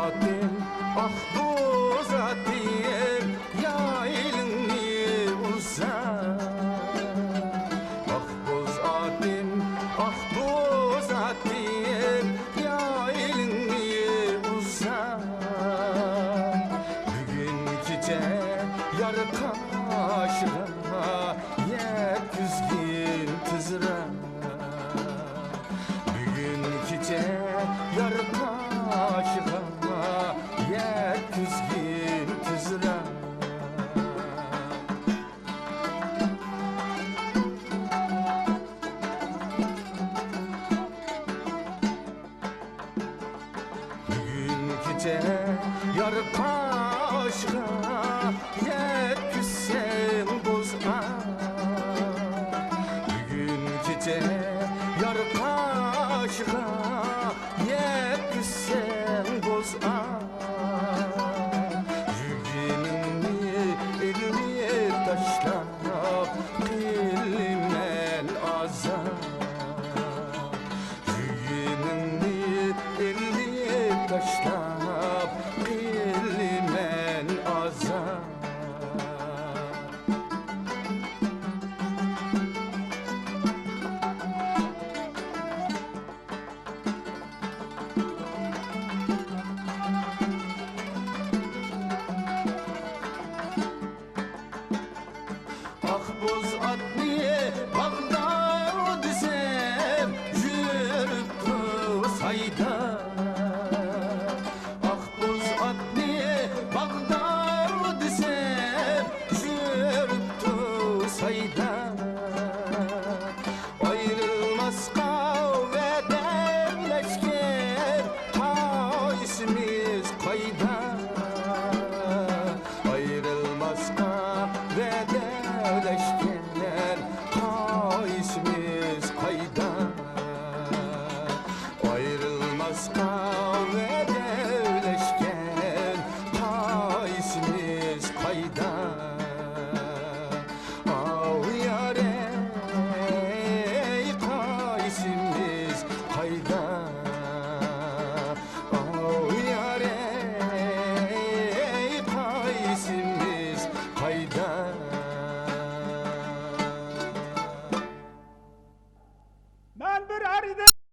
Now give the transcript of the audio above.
zaten, ah bu zaten, yaylını uzak. Ah bu zaten, ah bu zaten, yaylını uzak. Bugün gece yarı kaşığa, yeküzgin tızrak. Bugün gece yarı kaşığa, yeküzgin tızrak. Bugün gece yarı kaşığa, yeküzsen bozma. Bugün gece yarı kaşığa, yeküzsen bozma. Yüreğini elime taşlap, elimden azar. Yüreğini elime taşlap, elimden azar. Ah boz at niye bağda desem, yürüttü sayda. Ah boz at niye bağda desem, yürüttü sayda. Ayrılmaz kavvederleşken, ta isimiz kayda. Ayrılmaz kavvederleşken, ta isimiz kayda. Ayrılmaz kavvederleşken, ta isimiz kayda. Av yare, kaysimiz kayda. Av yare, kaysimiz kayda. Ben bir aride